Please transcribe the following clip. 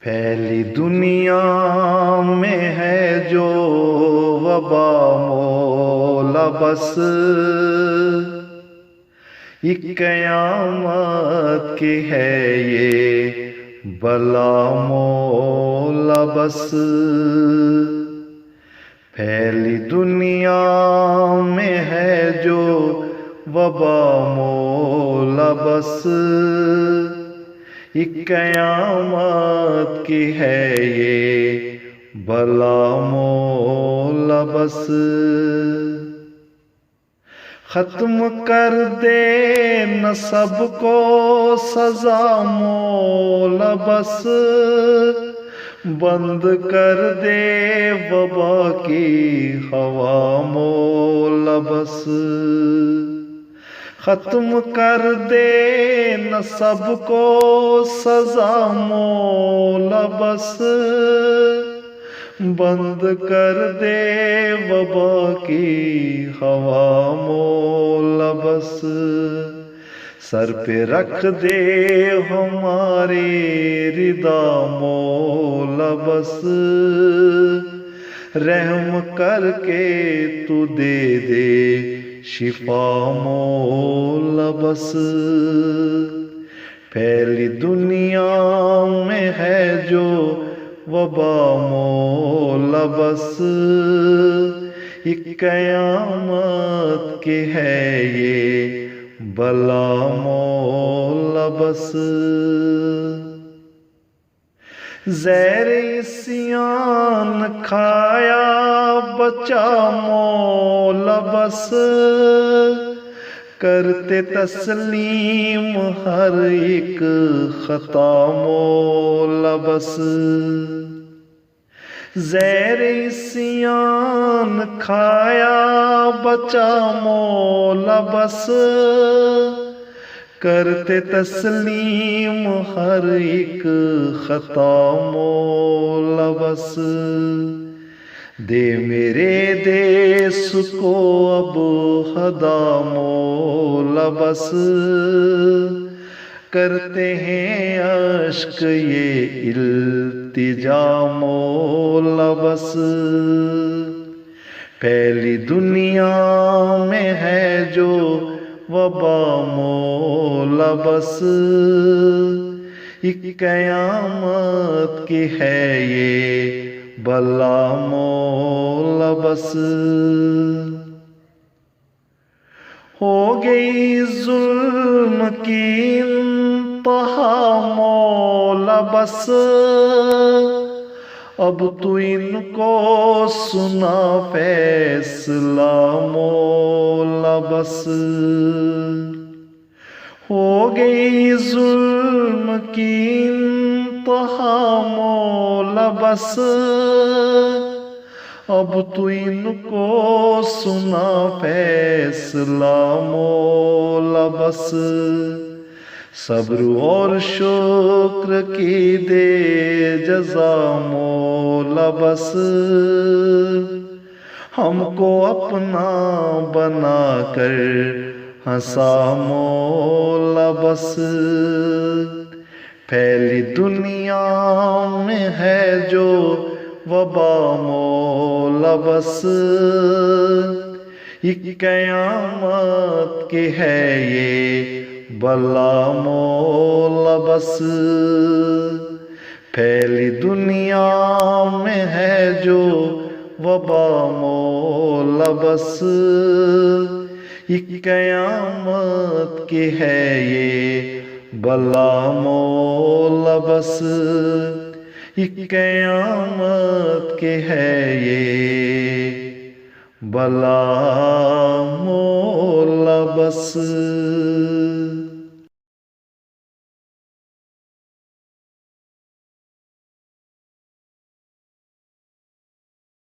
پھیلی دنیا میں ہے جو وبا مولا بس، یہ قیامت کی ہے یہ بلا مولا بس۔ پھیلی دنیا میں ہے جو وبا مولا بس، یہ قیامت کی ہے یہ بلا مولا بس۔ ختم کر دے نسب کو سزا مولا بس، بند کر دے وبا کی ہوا مولا بس۔ ختم کر دے نسب کو سزا مولا بس، بند کر دے وبا کی ہوا مولا بس۔ سر پہ رکھ دے ہماری رضا مولا بس، رحم کر کے تو دے دے شفا مولا بس۔ پھیلی دنیا میں ہے جو وبا مولا بس، یہ قیامت کی ہے یہ بلا مولا بس۔ زیر عصیان کھایا بچا مولا بس، کرتے تسلیم ہر ایک خطا مولا بس۔ زیر عصیان کھایا بچا مولا بس، کرتے تسلیم ہر ایک خطا مولا بس۔ دے میرے دیس کو اب ہدا مولا بس، کرتے ہیں اشک یہ التجا مولا بس۔ پھیلی دنیا میں ہے جو وبا مولا بس، یہ قیامت کی ہے یہ بلا مولا بس۔ ہو گئی ظلم کی انتہا مولا بس، اب تو ان کو سنا فیصلہ مولا بس۔ ہو گئی ظلم کی انتہا مولا بس، اب تو ان کو سنا فیصلہ مولا بس۔ صبر اور شکر کی دے جزا مولا بس، ہم کو اپنا بنا کر ہنسا مولا بس۔ پھیلی دنیا میں ہے جو وبا مولا بس، یہ قیامت کی ہے یہ بلا مولا بس۔ پھیلی دنیا میں ہے جو وبا مولا بس، یہ قیامت کی ہے یہ بلا مولا بس، یہ قیامت کی ہے یہ بلا مولا بس۔